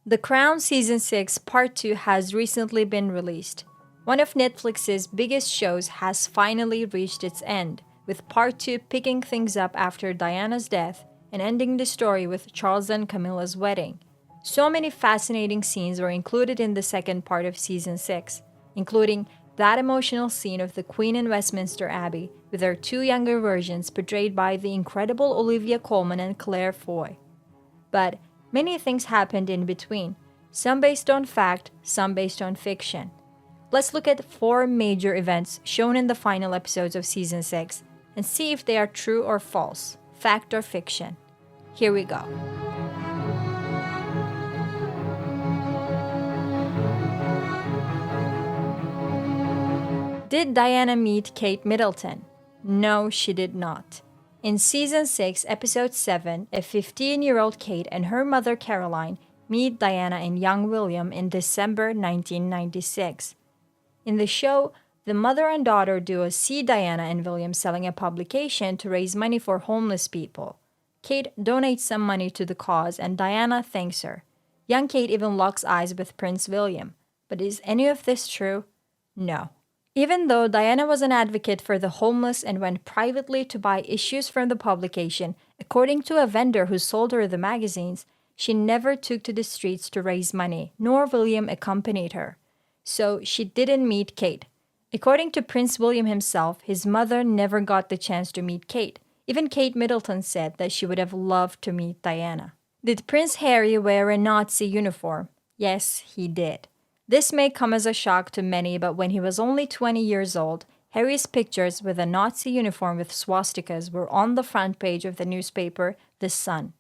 The Crown Season 6 Part 2 has recently been released. One of Netflix's biggest shows has finally reached its end, with Part 2 picking things up after Diana's death and ending the story with Charles and Camilla's wedding. So many fascinating scenes were included in the second part of Season 6, including that emotional scene of the Queen in Westminster Abbey with her two younger versions portrayed by the incredible Olivia Colman and Claire Foy. But many things happened in between, some based on fact, some based on fiction. Let's look at 4 major events shown in the final episodes of Season 6 and see if they are true or false, fact or fiction. Here we go. Did Diana meet Kate Middleton? No, she did not. In Season 6, Episode 7, a 15-year-old Kate and her mother Caroline meet Diana and young William in December 1996. In the show, the mother and daughter duo see Diana and William selling a publication to raise money for homeless people. Kate donates some money to the cause and Diana thanks her. Young Kate even locks eyes with Prince William. But is any of this true? No. Even though Diana was an advocate for the homeless and went privately to buy issues from the publication, according to a vendor who sold her the magazines, she never took to the streets to raise money, nor William accompanied her. So she didn't meet Kate. According to Prince William himself, his mother never got the chance to meet Kate. Even Kate Middleton said that she would have loved to meet Diana. Did Prince Harry wear a Nazi uniform? Yes, he did. This may come as a shock to many, but when he was only 20 years old, Harry's pictures with a Nazi uniform with swastikas were on the front page of the newspaper, The Sun.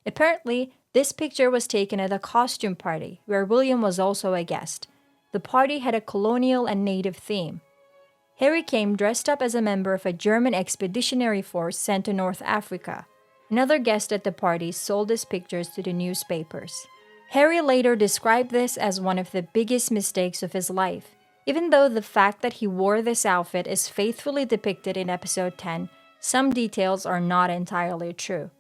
Apparently, this picture was taken at a costume party, where William was also a guest. The party had a colonial and native theme. Harry came dressed up as a member of a German expeditionary force sent to North Africa. Another guest at the party sold his pictures to the newspapers. Harry later described this as one of the biggest mistakes of his life. Even though the fact that he wore this outfit is faithfully depicted in episode 10, some details are not entirely true.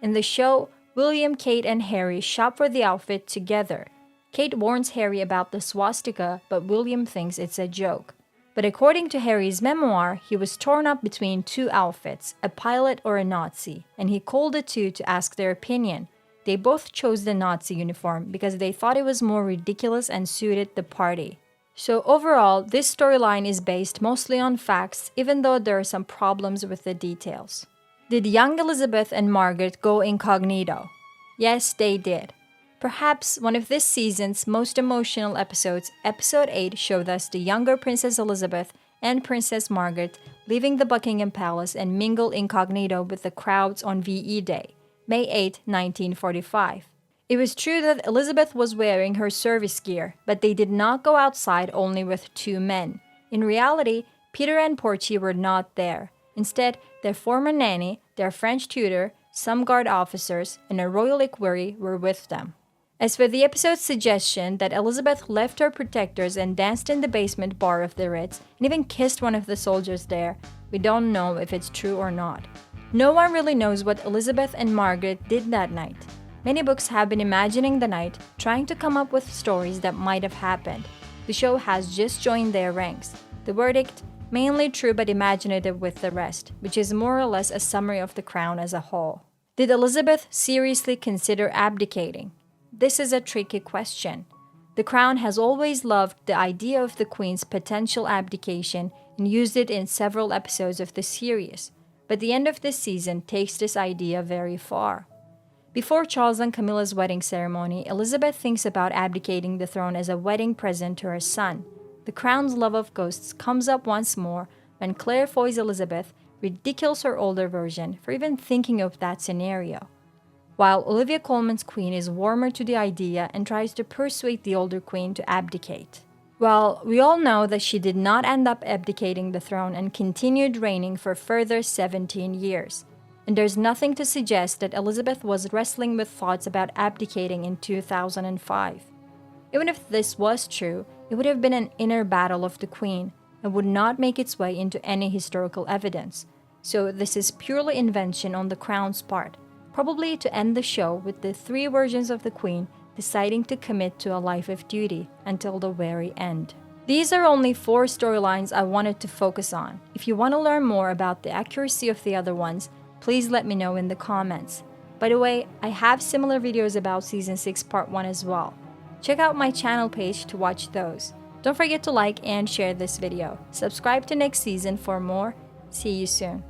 In the show, William, Kate, and Harry shop for the outfit together. Kate warns Harry about the swastika, but William thinks it's a joke. But according to Harry's memoir, he was torn up between 2 outfits, a pilot or a Nazi, and he called the two to ask their opinion. They both chose the Nazi uniform because they thought it was more ridiculous and suited the party. So overall, this storyline is based mostly on facts, even though there are some problems with the details. Did young Elizabeth and Margaret go incognito? Yes, they did. Perhaps one of this season's most emotional episodes, Episode 8, showed us the younger Princess Elizabeth and Princess Margaret leaving the Buckingham Palace and mingle incognito with the crowds on VE Day, May 8, 1945. It was true that Elizabeth was wearing her service gear, but they did not go outside only with 2 men. In reality, Peter and Portia were not there. Instead, their former nanny, their French tutor, some guard officers, and a royal equerry were with them. As for the episode's suggestion that Elizabeth left her protectors and danced in the basement bar of the Ritz and even kissed one of the soldiers there, we don't know if it's true or not. No one really knows what Elizabeth and Margaret did that night. Many books have been imagining the night, trying to come up with stories that might have happened. The show has just joined their ranks. The verdict? Mainly true but imaginative with the rest, which is more or less a summary of The Crown as a whole. Did Elizabeth seriously consider abdicating? This is a tricky question. The Crown has always loved the idea of the Queen's potential abdication and used it in several episodes of the series, but the end of this season takes this idea very far. Before Charles and Camilla's wedding ceremony, Elizabeth thinks about abdicating the throne as a wedding present to her son. The Crown's love of ghosts comes up once more when Claire Foy's Elizabeth ridicules her older version for even thinking of that scenario, while Olivia Colman's Queen is warmer to the idea and tries to persuade the older Queen to abdicate. Well, we all know that she did not end up abdicating the throne and continued reigning for further 17 years. And there's nothing to suggest that Elizabeth was wrestling with thoughts about abdicating in 2005. Even if this was true, it would have been an inner battle of the Queen and would not make its way into any historical evidence. So this is purely invention on the Crown's part, probably to end the show with the 3 versions of the Queen deciding to commit to a life of duty until the very end. These are only 4 storylines I wanted to focus on. If you want to learn more about the accuracy of the other ones, please let me know in the comments. By the way, I have similar videos about Season 6 Part 1 as well. Check out my channel page to watch those. Don't forget to like and share this video. Subscribe to next season for more. See you soon.